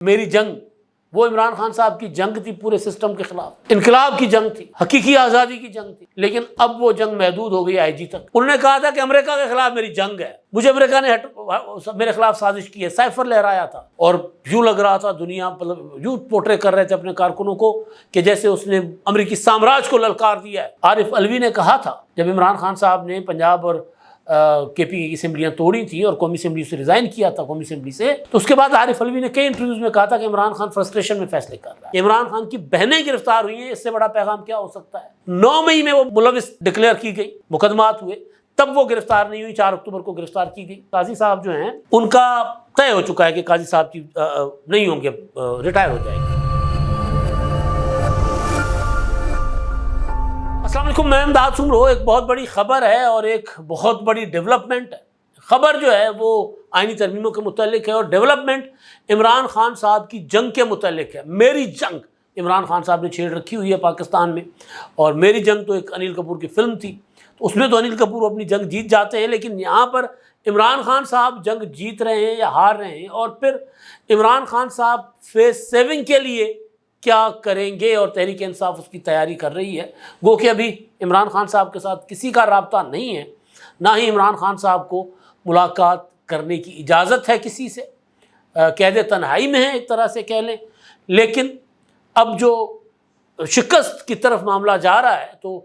میری جنگ وہ عمران خان صاحب کی جنگ تھی پورے سسٹم کے خلاف، انقلاب کی جنگ تھی، حقیقی آزادی کی جنگ تھی، لیکن اب وہ جنگ محدود ہو گئی آئی جی تک۔ انہوں نے کہا تھا کہ امریکہ کے خلاف میری جنگ ہے، مجھے امریکہ نے میرے خلاف سازش کی ہے، سائفر لہرایا تھا، اور یوں لگ رہا تھا دنیا مطلب یوں پورٹرے کر رہے تھے اپنے کارکنوں کو کہ جیسے اس نے امریکی سامراج کو للکار دیا ہے۔ عارف علوی نے کہا تھا جب عمران خان صاحب نے پنجاب اور کے پی کی اسمبلیاں توڑی تھیں اور قومی اسمبلی سے ریزائن کیا تھا قومی اسمبلی سے، تو اس کے بعد عارف علوی نے کئی انٹرویوز میں کہا تھا کہ عمران خان فرسٹریشن میں فیصلے کر رہا ہے، عمران خان کی بہنیں گرفتار ہوئی ہیں، اس سے بڑا پیغام کیا ہو سکتا ہے۔ 9 مئی میں وہ ملوث ڈکلیئر کی گئی، مقدمات ہوئے، تب وہ گرفتار نہیں ہوئی، 4 اکتوبر کو گرفتار کی گئی۔ قاضی صاحب جو ہیں ان کا طے ہو چکا ہے کہ قاضی صاحب کی نہیں ہوں گے، ریٹائر ہو جائے گے۔ السلام علیکم، میں امداد سمرو۔ ایک بہت بڑی خبر ہے اور ایک بہت بڑی ڈیولپمنٹ ہے۔ خبر جو ہے وہ آئینی ترمیموں کے متعلق ہے، اور ڈیولپمنٹ عمران خان صاحب کی جنگ کے متعلق ہے۔ میری جنگ عمران خان صاحب نے چھیڑ رکھی ہوئی ہے پاکستان میں، اور میری جنگ تو ایک انیل کپور کی فلم تھی، تو اس میں تو انیل کپور اپنی جنگ جیت جاتے ہیں، لیکن یہاں پر عمران خان صاحب جنگ جیت رہے ہیں یا ہار رہے ہیں، اور پھر عمران خان صاحب فیز 7 کے لیے کیا کریں گے، اور تحریک انصاف اس کی تیاری کر رہی ہے۔ گو کہ ابھی عمران خان صاحب کے ساتھ کسی کا رابطہ نہیں ہے، نہ ہی عمران خان صاحب کو ملاقات کرنے کی اجازت ہے کسی سے، قید تنہائی میں ہے ایک طرح سے کہہ لیں۔ لیکن اب جو شکست کی طرف معاملہ جا رہا ہے، تو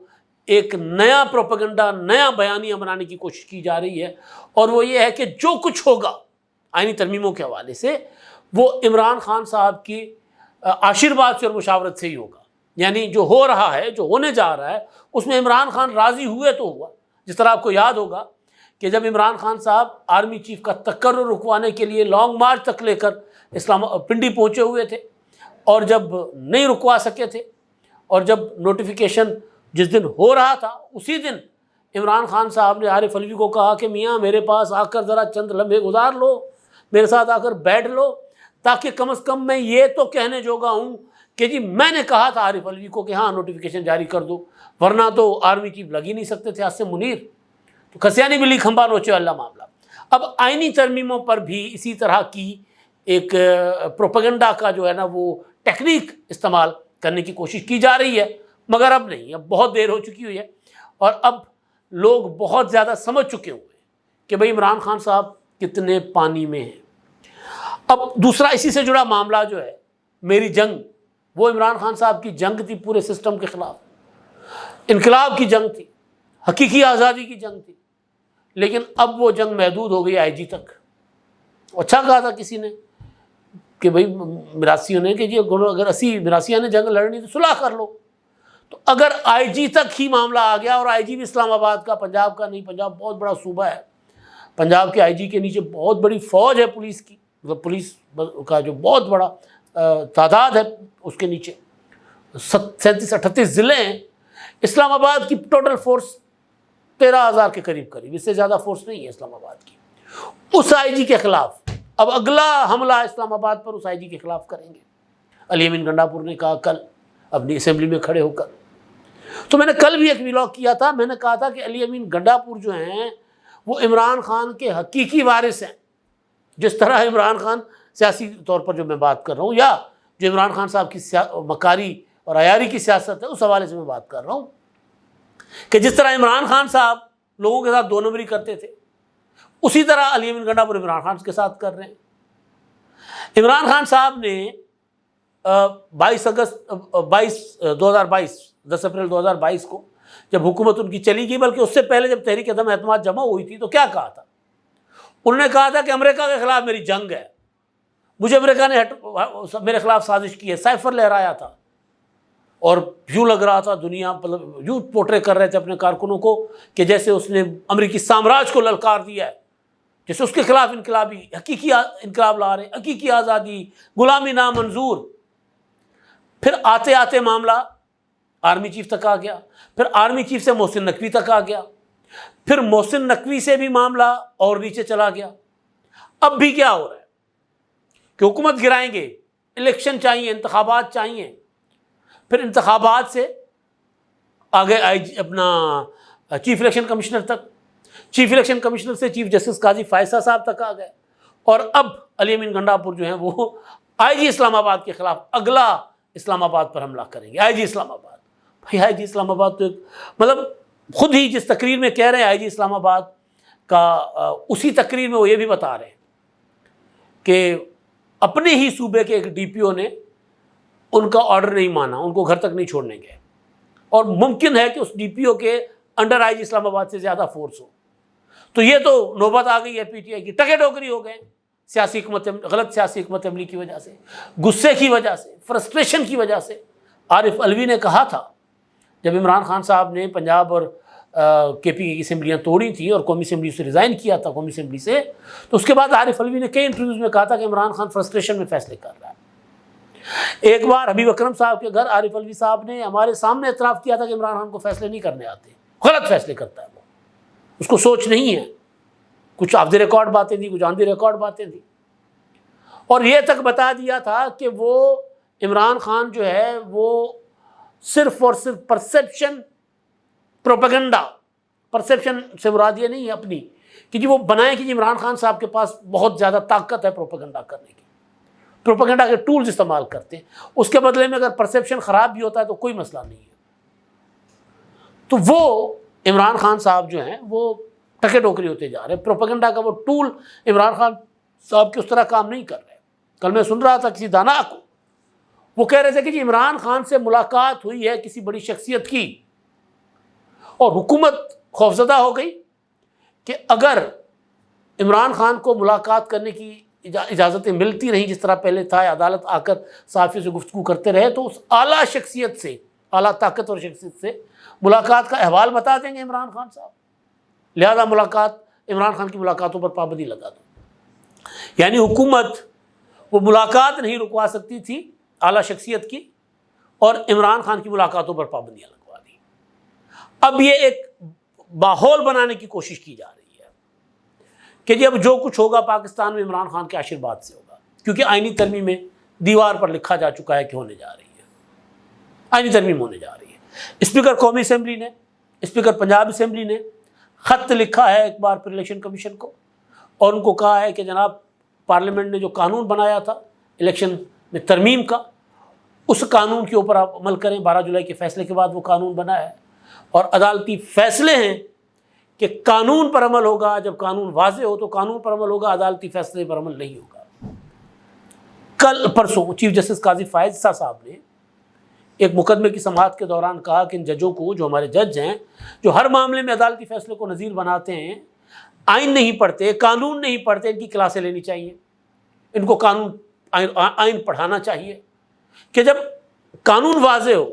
ایک نیا پروپیگنڈا، نیا بیانیہ بنانے کی کوشش کی جا رہی ہے، اور وہ یہ ہے کہ جو کچھ ہوگا آئینی ترمیموں کے حوالے سے وہ عمران خان صاحب کی آشیرواد سے اور مشاورت سے ہی ہوگا۔ یعنی جو ہو رہا ہے، جو ہونے جا رہا ہے، اس میں عمران خان راضی ہوئے تو ہوا۔ جس طرح آپ کو یاد ہوگا کہ جب عمران خان صاحب آرمی چیف کا تقرر رکوانے کے لیے لانگ مارچ تک لے کر پنڈی پہنچے ہوئے تھے، اور جب نہیں رکوا سکے تھے، اور جب نوٹیفیکیشن جس دن ہو رہا تھا اسی دن عمران خان صاحب نے عارف علوی کو کہا کہ میاں میرے پاس آ کر ذرا چند لمحے گزار لو، میرے ساتھ آ کر بیٹھ لو، تاکہ کم از کم میں یہ تو کہنے جوگا ہوں کہ جی میں نے کہا تھا عارف علوی کو کہ ہاں نوٹیفیکیشن جاری کر دو، ورنہ تو آرمی چیف لگ ہی نہیں سکتے تھے آج سے منیر۔ تو کھسیانی بلی کھمبا نوچے اللہ معاملہ۔ اب آئینی ترمیموں پر بھی اسی طرح کی ایک پروپیگنڈا کا جو ہے نا وہ ٹیکنیک استعمال کرنے کی کوشش کی جا رہی ہے، مگر اب نہیں، اب بہت دیر ہو چکی ہوئی ہے، اور اب لوگ بہت زیادہ سمجھ چکے ہوئے ہیں کہ بھئی عمران خان صاحب کتنے پانی میں ہیں۔ اب دوسرا اسی سے جڑا معاملہ جو ہے میری جنگ، وہ عمران خان صاحب کی جنگ تھی پورے سسٹم کے خلاف، انقلاب کی جنگ تھی، حقیقی آزادی کی جنگ تھی، لیکن اب وہ جنگ محدود ہو گئی آئی جی تک۔ اچھا کہا تھا کسی نے کہ بھئی میراثیوں نے کہ جی اگر 80 میراثیوں نے جنگ لڑنی تو صلح کر لو، تو اگر آئی جی تک ہی معاملہ آ گیا، اور آئی جی بھی اسلام آباد کا، پنجاب کا نہیں، پنجاب بہت بڑا صوبہ ہے، پنجاب کے آئی جی کے نیچے بہت بڑی فوج ہے پولیس کی، پولیس کا جو بہت بڑا تعداد ہے اس کے نیچے، 37-38 ضلع ہیں، اسلام آباد کی ٹوٹل فورس 13,000 کے قریب، اس سے زیادہ فورس نہیں ہے اسلام آباد کی۔ اس آئی جی کے خلاف اب اگلا حملہ اسلام آباد پر اس آئی جی کے خلاف کریں گے۔ علی امین گنڈا پور نے کہا کل اپنی اسمبلی میں کھڑے ہو کر، تو میں نے کل بھی ایک ویلاگ کیا تھا، میں نے کہا تھا کہ علی امین گنڈا پور جو ہیں وہ عمران خان کے حقیقی وارث ہیں، جس طرح عمران خان سیاسی طور پر جو میں بات کر رہا ہوں، یا جو عمران خان صاحب کی مکاری اور عیاری کی سیاست ہے اس حوالے سے میں بات کر رہا ہوں، کہ جس طرح عمران خان صاحب لوگوں کے ساتھ 2 نمبری کرتے تھے، اسی طرح علی امین گنڈا پور عمران خان کے ساتھ کر رہے ہیں۔ عمران خان صاحب نے 22 اپریل 2022 کو جب حکومت ان کی چلی گئی، بلکہ اس سے پہلے جب تحریک عدم اعتماد جمع ہوئی تھی، تو کیا کہا تھا؟ انہوں نے کہا تھا کہ امریکہ کے خلاف میری جنگ ہے، مجھے امریکہ نے میرے خلاف سازش کی ہے، سائفر لہرایا تھا، اور یوں لگ رہا تھا دنیا مطلب یوں پورٹرے کر رہے تھے اپنے کارکنوں کو کہ جیسے اس نے امریکی سامراج کو للکار دیا ہے، جیسے اس کے خلاف انقلابی حقیقی انقلاب لا رہے، حقیقی آزادی، غلامی نامنظور۔ پھر آتے آتے معاملہ آرمی چیف تک آ گیا، پھر آرمی چیف سے محسن نقوی تک آ گیا، پھر محسن نقوی سے بھی معاملہ اور نیچے چلا گیا۔ اب بھی کیا ہو رہا ہے کہ حکومت گرائیں گے، الیکشن چاہیے، انتخابات چاہیے، پھر انتخابات سے آگے اپنا چیف الیکشن کمشنر تک، چیف الیکشن کمشنر سے چیف جسٹس قاضی فائصہ صاحب تک آ گئے، اور اب علی امین گنڈا پور جو ہیں وہ آئی جی اسلام آباد کے خلاف اگلا اسلام آباد پر حملہ کریں گے. آئی جی اسلام آباد، بھائی آئی جی اسلام آباد تو مطلب خود ہی جس تقریر میں کہہ رہے ہیں آئی جی اسلام آباد کا، اسی تقریر میں وہ یہ بھی بتا رہے ہیں کہ اپنے ہی صوبے کے ایک ڈی پی او نے ان کا آرڈر نہیں مانا، ان کو گھر تک نہیں چھوڑنے گئے، اور ممکن ہے کہ اس ڈی پی او کے انڈر آئی جی اسلام آباد سے زیادہ فورس ہو. تو یہ تو نوبت آ گئی ہے پی ٹی آئی کی، ٹکے ٹوکری ہو گئے سیاسی غلط سیاسی حکمت عملی کی وجہ سے، غصے کی وجہ سے، فرسٹریشن کی وجہ سے. عارف علوی نے کہا تھا جب عمران خان صاحب نے پنجاب اور کے پی کی اسمبلیاں توڑی تھیں اور قومی اسمبلی سے ریزائن کیا تھا قومی اسمبلی سے، تو اس کے بعد عارف علوی نے کئی انٹرویوز میں کہا تھا کہ عمران خان فرسٹریشن میں فیصلے کر رہا ہے. ایک بار حبیب اکرم صاحب کے گھر عارف علوی صاحب نے ہمارے سامنے اعتراف کیا تھا کہ عمران خان کو فیصلے نہیں کرنے آتے، غلط فیصلے کرتا ہے وہ، اس کو سوچ نہیں ہے. کچھ آف دی ریکارڈ باتیں تھیں، کچھ آن دی ریکارڈ باتیں تھیں، اور یہ تک بتا دیا تھا کہ وہ عمران خان جو ہے وہ صرف اور صرف پرسیپشن، پروپیگنڈا، پرسیپشن سے مراد یہ نہیں ہے اپنی کہ جی وہ بنائیں کہ جی عمران خان صاحب کے پاس بہت زیادہ طاقت ہے پروپیگنڈا کرنے کی، پروپیگنڈا کے ٹولز استعمال کرتے ہیں، اس کے بدلے میں اگر پرسیپشن خراب بھی ہوتا ہے تو کوئی مسئلہ نہیں ہے. تو وہ عمران خان صاحب جو ہیں وہ ٹکے ٹوکری ہوتے جا رہے ہیں، پروپیگنڈا کا وہ ٹول عمران خان صاحب کے اس طرح کام نہیں کر رہے. کل میں سن رہا تھا کسی دانا کو، وہ کہہ رہے تھے کہ جی عمران خان سے ملاقات ہوئی ہے کسی بڑی شخصیت کی، اور حکومت خوفزدہ ہو گئی کہ اگر عمران خان کو ملاقات کرنے کی اجازتیں ملتی رہیں جس طرح پہلے تھا، عدالت آ کر صحافیوں سے گفتگو کرتے رہے، تو اس اعلیٰ شخصیت سے، اعلیٰ طاقتور شخصیت سے ملاقات کا احوال بتا دیں گے عمران خان صاحب، لہذا عمران خان کی ملاقاتوں پر پابندی لگا دو. یعنی حکومت وہ ملاقات نہیں رکوا سکتی تھی اعلیٰ شخصیت کی، اور عمران خان کی ملاقاتوں پر پابندیاں لگوا دی. اب یہ ایک ماحول بنانے کی کوشش کی جا رہی ہے کہ جی اب جو کچھ ہوگا پاکستان میں عمران خان کے آشیرواد سے ہوگا، کیونکہ آئینی ترمیم میں دیوار پر لکھا جا چکا ہے کہ ہونے جا رہی ہے، آئینی ترمیم ہونے جا رہی ہے. اسپیکر قومی اسمبلی نے، اسپیکر پنجاب اسمبلی نے خط لکھا ہے ایک بار پھر الیکشن کمیشن کو، اور ان کو کہا ہے کہ جناب پارلیمنٹ نے جو قانون بنایا تھا الیکشن میں ترمیم کا، اس قانون کے اوپر آپ عمل کریں. 12 جولائی کے فیصلے کے بعد وہ قانون بنا ہے، اور عدالتی فیصلے ہیں کہ قانون پر عمل ہوگا. جب قانون واضح ہو تو قانون پر عمل ہوگا، عدالتی فیصلے پر عمل نہیں ہوگا. کل پرسوں چیف جسٹس قاضی فائز عیسیٰ صاحب نے ایک مقدمے کی سماعت کے دوران کہا کہ ان ججوں کو، جو ہمارے جج ہیں، جو ہر معاملے میں عدالتی فیصلے کو نظیر بناتے ہیں، آئین نہیں پڑھتے، قانون نہیں پڑھتے، ان کی کلاسیں لینی چاہیے، ان کو آئین پڑھانا چاہیے کہ جب قانون واضح ہو،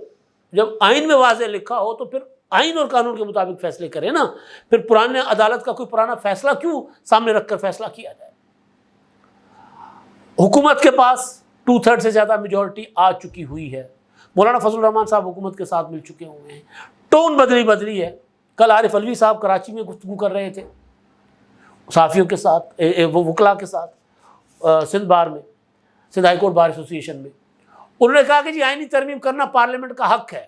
جب آئین میں واضح لکھا ہو تو پھر آئین اور قانون کے مطابق فیصلے کریں نا. پھر پرانے عدالت کا کوئی پرانا فیصلہ کیوں سامنے رکھ کر فیصلہ کیا جائے. حکومت کے پاس 2/3 سے زیادہ میجورٹی آ چکی ہوئی ہے. مولانا فضل الرحمان صاحب حکومت کے ساتھ مل چکے ہوئے ہیں. ٹون بدلی ہے. کل عارف علوی صاحب کراچی میں گفتگو کر رہے تھے صحافیوں کے ساتھ، وہ وکلاء کے ساتھ، سندھ بار میں، سندھ ہائی کورٹ بار ایسوسی ایشن میں. انہوں نے کہا کہ جی آئینی ترمیم کرنا پارلیمنٹ کا حق ہے،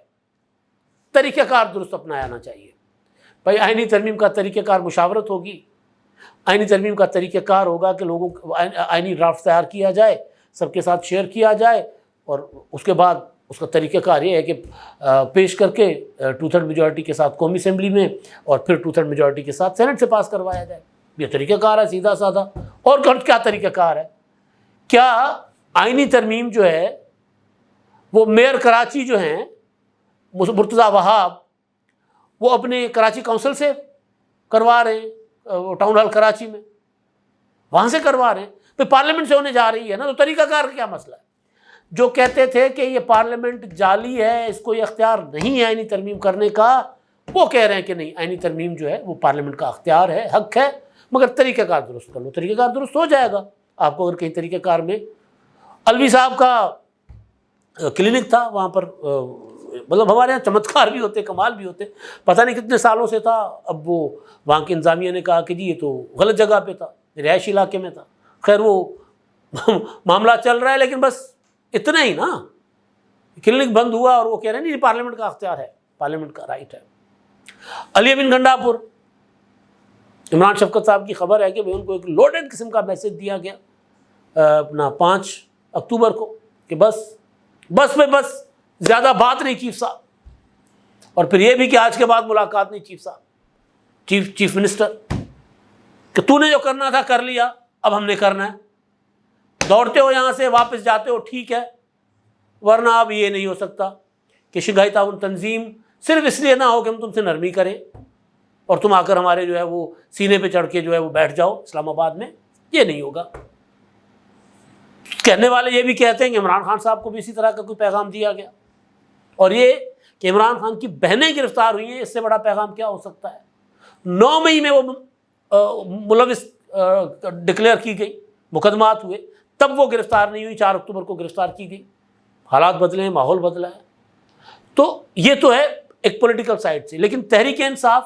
طریقہ کار درست اپنانا چاہیے. بھائی آئینی ترمیم کا طریقہ کار مشاورت ہوگی، آئینی ترمیم کا طریقہ کار ہوگا کہ لوگوں کو آئینی ڈرافٹ تیار کیا جائے، سب کے ساتھ شیئر کیا جائے، اور اس کے بعد اس کا طریقہ کار یہ ہے کہ پیش کر کے 2/3 میجورٹی کے ساتھ قومی اسمبلی میں اور پھر 2/3 میجورٹی کے ساتھ سینٹ سے پاس کروایا جائے. یہ طریقہ کار ہے سیدھا سادہ. اور کیا طریقہ کار ہے؟ کیا آئینی ترمیم جو ہے وہ میئر کراچی جو ہیں مرتضیٰ وہاب، وہ اپنے کراچی کونسل سے کروا رہے ہیں، ٹاؤن ہال کراچی میں وہاں سے کروا رہے ہیں، پھر پارلیمنٹ سے ہونے جا رہی ہے نا. تو طریقہ کار کا کیا مسئلہ ہے؟ جو کہتے تھے کہ یہ پارلیمنٹ جعلی ہے، اس کو یہ اختیار نہیں ہے آئینی ترمیم کرنے کا، وہ کہہ رہے ہیں کہ نہیں، آئینی ترمیم جو ہے وہ پارلیمنٹ کا اختیار ہے، حق ہے، مگر طریقہ کار درست کر لو. طریقہ کار درست ہو جائے گا. آپ کو اگر کہیں طریقہ کار میں، علوی صاحب کا کلینک تھا وہاں پر، مطلب ہمارے یہاں چمتکار بھی ہوتے، کمال بھی ہوتے، پتہ نہیں کتنے سالوں سے تھا. اب وہ وہاں کی انتظامیہ نے کہا کہ جی یہ تو غلط جگہ پہ تھا، رہائشی علاقے میں تھا. خیر وہ معاملہ چل رہا ہے، لیکن بس اتنا ہی نا، کلینک بند ہوا اور وہ کہہ رہے ہیں نہیں پارلیمنٹ کا اختیار ہے، پارلیمنٹ کا رائٹ ہے. علی بن گنڈا پور، عمران شفقت صاحب کی خبر ہے کہ ان کو ایک لوڈڈ قسم کا میسج دیا گیا. اپنا 5 اکتوبر کو کہ بس زیادہ بات نہیں چیف صاحب، اور پھر یہ بھی کہ آج کے بعد ملاقات نہیں چیف صاحب، چیف منسٹر، کہ تو نے جو کرنا تھا کر لیا، اب ہم نے کرنا ہے، دوڑتے ہو یہاں سے واپس جاتے ہو ٹھیک ہے، ورنہ اب یہ نہیں ہو سکتا کہ شنگھائی تعاون تنظیم صرف اس لیے نہ ہو کہ ہم تم سے نرمی کریں اور تم آ کر ہمارے جو ہے وہ سینے پہ چڑھ کے جو ہے وہ بیٹھ جاؤ اسلام آباد میں، یہ نہیں ہوگا۔ کہنے والے یہ بھی کہتے ہیں کہ عمران خان صاحب کو بھی اسی طرح کا کوئی پیغام دیا گیا، اور یہ کہ عمران خان کی بہنیں گرفتار ہوئی ہیں، اس سے بڑا پیغام کیا ہو سکتا ہے؟ 9 مئی میں وہ ملوث ڈکلیئر کی گئی، مقدمات ہوئے، تب وہ گرفتار نہیں ہوئی، 4 اکتوبر کو گرفتار کی گئی۔ حالات بدلے ہیں، ماحول بدلا ہے، تو یہ تو ہے ایک پولیٹیکل سائڈ سے۔ لیکن تحریک انصاف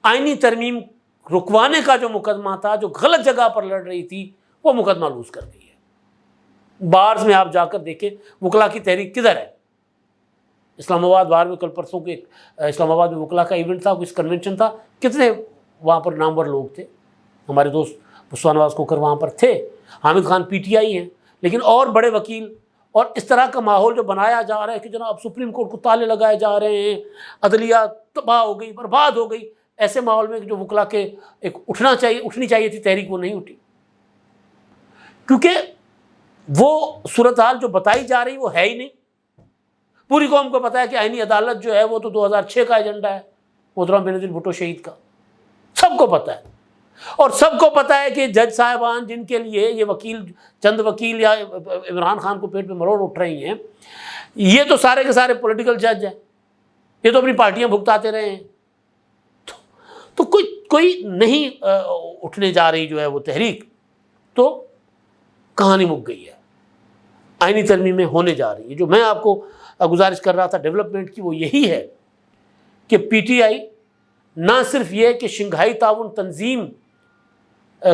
آئینی ترمیم رکوانے کا جو مقدمہ تھا، جو غلط جگہ پر لڑ رہی تھی، وہ مقدمہ لوز کر گئی ہے۔ بارز میں آپ جا کر دیکھیں وکلا کی تحریک کدھر ہے۔ اسلام آباد بار میں کل پرسوں کے اسلام آباد میں وکلا کا ایونٹ تھا، کچھ کنونشن تھا، کتنے وہاں پر نامور لوگ تھے، ہمارے دوست بسوا نواز کوکر وہاں پر تھے، Hamid Khan P T I ہیں، لیکن اور بڑے وکیل، اور اس طرح کا ماحول جو بنایا جا رہا ہے کہ جناب سپریم کورٹ کو تالے لگائے جا رہے ہیں، عدلیہ تباہ ہو گئی، برباد ہو گئی، ایسے ماحول میں جو وکلا کے ایک اٹھنی چاہیے تھی تحریک، وہ نہیں اٹھی، کیونکہ وہ صورتحال جو بتائی جا رہی وہ ہے ہی نہیں۔ پوری قوم کو پتا ہے کہ آئینی عدالت جو ہے وہ تو 2006 کا ایجنڈا ہے، محترم بینظیر بھٹو شہید کا، سب کو پتا ہے، اور سب کو پتا ہے کہ جج صاحبان جن کے لیے یہ چند وکیل یا عمران خان کو پیٹ پہ مروڑ اٹھ رہی ہیں، یہ تو سارے کے سارے پولیٹیکل جج ہیں، یہ تو اپنی پارٹیاں بھگتاتے رہے ہیں، تو کوئی نہیں اٹھنے جا رہی جو ہے وہ تحریک، تو کہانی مک گئی ہے۔ آئینی ترمیمیں ہونے جا رہی ہے۔ جو میں آپ کو گزارش کر رہا تھا ڈیولپمنٹ کی، وہ یہی ہے کہ پی ٹی آئی نہ صرف یہ کہ شنگھائی تعاون تنظیم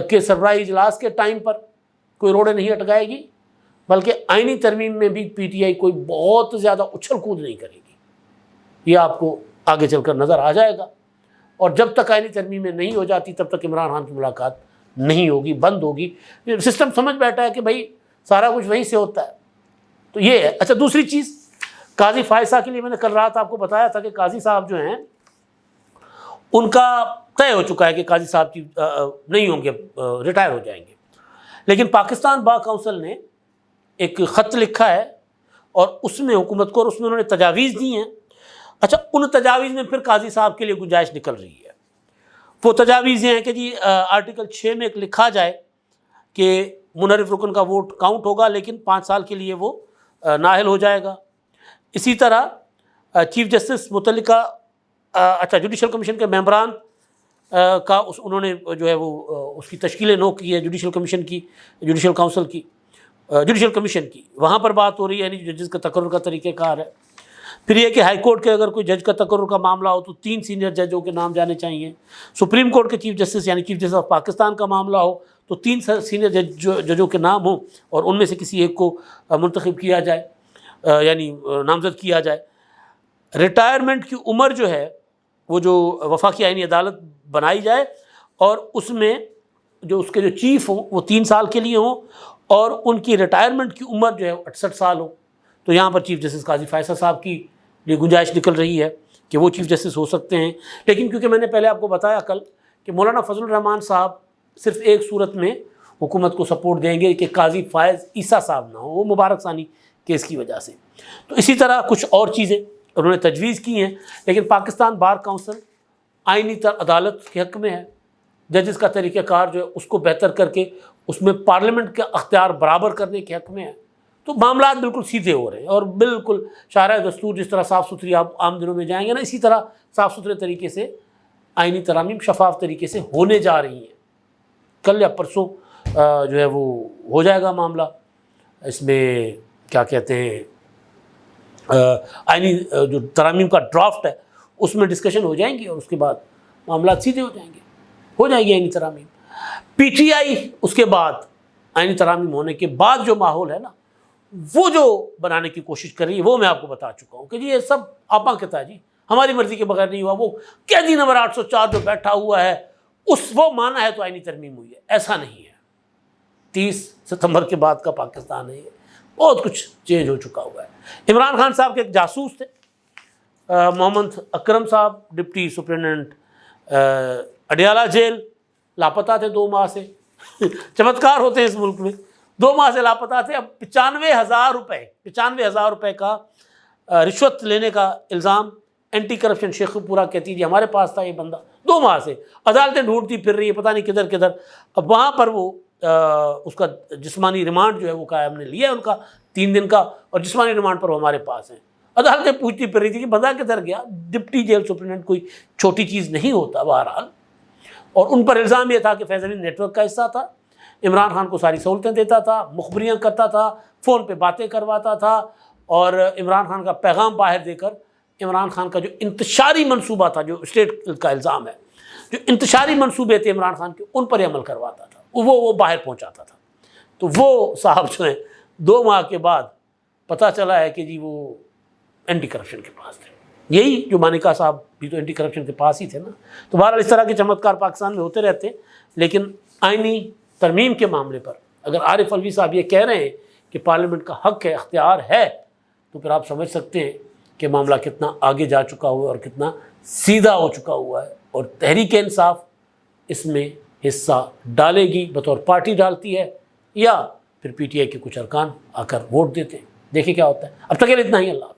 کے سربراہی اجلاس کے ٹائم پر کوئی روڑے نہیں اٹکائے گی، بلکہ آئینی ترمیم میں بھی پی ٹی آئی کوئی بہت زیادہ اچھل کود نہیں کرے گی۔ یہ آپ کو آگے چل کر نظر آ جائے گا، اور جب تک آئینی ترمیمیں نہیں ہو جاتی تب تک عمران خان کی ملاقات نہیں ہوگی، بند ہوگی۔ سسٹم سمجھ بیٹھا ہے کہ بھائی سارا کچھ وہیں سے ہوتا ہے، تو یہ ہے۔ اچھا، دوسری چیز قاضی فائزہ کے لیے میں نے کل رات آپ کو بتایا تھا کہ قاضی صاحب جو ہیں ان کا طے ہو چکا ہے کہ قاضی صاحب کی نہیں ہوں گے، ریٹائر ہو جائیں گے، لیکن پاکستان بار کونسل نے ایک خط لکھا ہے اور اس میں حکومت کو، اور اس میں انہوں نے تجاویز دی ہیں۔ اچھا، ان تجاویز میں پھر قاضی صاحب کے لیے گنجائش نکل رہی ہے۔ وہ تجاویز یہ ہیں کہ جی آرٹیکل 6 میں ایک لکھا جائے کہ منحرف رکن کا ووٹ کاؤنٹ ہوگا، لیکن 5 سال کے لیے وہ نااہل ہو جائے گا۔ اسی طرح چیف جسٹس متعلقہ جوڈیشل کمیشن کے ممبران کا انہوں نے جو ہے وہ اس کی تشکیل نو کی ہے، جوڈیشل کمیشن کی، جوڈیشل کاؤنسل کی، جوڈیشل کمیشن کی، وہاں پر بات ہو رہی ہے، یعنی ججز کا تقرر کا طریقہ کار ہے۔ پھر یہ کہ ہائی کورٹ کے اگر کوئی جج کا تقرر کا معاملہ ہو تو 3 سینئر ججوں کے نام جانے چاہیے۔ سپریم کورٹ کے چیف جسٹس یعنی چیف جسٹس آف پاکستان کا معاملہ ہو تو 3 سینئر ججوں کے نام ہوں، اور ان میں سے کسی ایک کو منتخب کیا جائے، یعنی نامزد کیا جائے۔ ریٹائرمنٹ کی عمر جو ہے وہ جو وفاقی آئینی عدالت بنائی جائے، اور اس میں جو اس کے جو چیف ہوں وہ 3 سال کے لیے ہوں، اور ان کی ریٹائرمنٹ کی عمر جو ہے 68 سال ہو۔ تو یہاں پر چیف جسٹس قاضی فائزہ صاحب کی یہ گنجائش نکل رہی ہے کہ وہ چیف جسٹس ہو سکتے ہیں۔ لیکن کیونکہ میں نے پہلے آپ کو بتایا کل کہ مولانا فضل الرحمان صاحب صرف ایک صورت میں حکومت کو سپورٹ دیں گے کہ قاضی فائز عیسیٰ صاحب نہ ہو، وہ مبارک ثانی کیس کی وجہ سے۔ تو اسی طرح کچھ اور چیزیں انہوں نے تجویز کی ہیں، لیکن پاکستان بار کونسل آئینی عدالت کے حق میں ہے۔ ججز کا طریقہ کار جو ہے اس کو بہتر کر کے اس میں پارلیمنٹ کے اختیار برابر کرنے کے حق میں ہے۔ تو معاملات بالکل سیدھے ہو رہے ہیں، اور بالکل شارع دستور جس طرح صاف ستھری آپ عام دنوں میں جائیں گے نا، اسی طرح صاف ستھرے طریقے سے آئینی ترامیم شفاف طریقے سے ہونے جا رہی ہیں۔ کل یا پرسوں جو ہے وہ ہو جائے گا معاملہ، اس میں کیا کہتے ہیں آئینی جو ترامیم کا ڈرافٹ ہے اس میں ڈسکشن ہو جائیں گی، اور اس کے بعد معاملات سیدھے ہو جائیں گے، ہو جائے گی آئینی ترامیم۔ پی ٹی آئی اس کے بعد آئینی ترامیم ہونے کے بعد جو ماحول ہے نا، وہ جو بنانے کی کوشش کر رہی ہے، وہ میں آپ کو بتا چکا ہوں کہ جی یہ سب آپاں کے تھا، جی ہماری مرضی کے بغیر نہیں ہوا۔ وہ قیدی نمبر 804 جو بیٹھا ہوا ہے وہ مانا ہے تو آئینی ترمیم ہوئی ہے، ایسا نہیں ہے۔ 30 ستمبر کے بعد کا پاکستان ہے یہ، بہت کچھ چینج ہو چکا ہوا ہے۔ عمران خان صاحب کے ایک جاسوس تھے محمد اکرم صاحب، ڈپٹی سپرنٹینڈنٹ اڈیالہ جیل، لاپتہ تھے 2 ماہ سے چمتکار ہوتے ہیں اس ملک میں، 2 ماہ سے لاپتہ تھے۔ اب 95,000 روپے کا رشوت لینے کا الزام، اینٹی کرپشن شیخ پورا کہتی ہے جی ہمارے پاس تھا یہ بندہ، 2 ماہ سے عدالتیں ڈھونڈتی پھر رہی ہے، پتہ نہیں کدھر کدھر۔ اب وہاں پر وہ اس کا جسمانی ریمانڈ جو ہے وہ ہم نے لیا ہے ان کا 3 دن کا، اور جسمانی ریمانڈ پر وہ ہمارے پاس ہیں۔ عدالتیں پوچھتی پھر رہی تھی کہ بندہ کدھر گیا، ڈپٹی جیل سپرنٹینڈنٹ کوئی چھوٹی چیز نہیں ہوتا بہرحال۔ اور ان پر الزام یہ تھا کہ فیض امین نیٹ ورک کا حصہ تھا، عمران خان کو ساری سہولتیں دیتا تھا، مخبریاں کرتا تھا، فون پہ باتیں کرواتا تھا، اور عمران خان کا پیغام باہر دے کر عمران خان کا جو انتشاری منصوبہ تھا، جو اسٹیٹ کا الزام ہے، جو انتشاری منصوبے تھے عمران خان کے، ان پر عمل کرواتا تھا، وہ باہر پہنچاتا تھا۔ تو وہ صاحب جو ہیں 2 ماہ کے بعد پتہ چلا ہے کہ جی وہ اینٹی کرپشن کے پاس تھے، یہی جو مانیکا صاحب بھی تو اینٹی کرپشن کے پاس ہی تھے نا۔ تو بہرحال اس طرح کے چمتکار پاکستان میں ہوتے رہتے ہیں، لیکن آئینی ترمیم کے معاملے پر اگر عارف علوی صاحب یہ کہہ رہے ہیں کہ پارلیمنٹ کا حق ہے، اختیار ہے، تو پھر آپ سمجھ سکتے ہیں کہ معاملہ کتنا آگے جا چکا ہوا ہے اور کتنا سیدھا ہو چکا ہوا ہے، اور تحریک انصاف اس میں حصہ ڈالے گی، بطور پارٹی ڈالتی ہے، یا پھر پی ٹی آئی کے کچھ ارکان آ کر ووٹ دیتے ہیں۔ دیکھیں کیا ہوتا ہے۔ اب تک کے لیے اتنا ہی، اللہ حافظ۔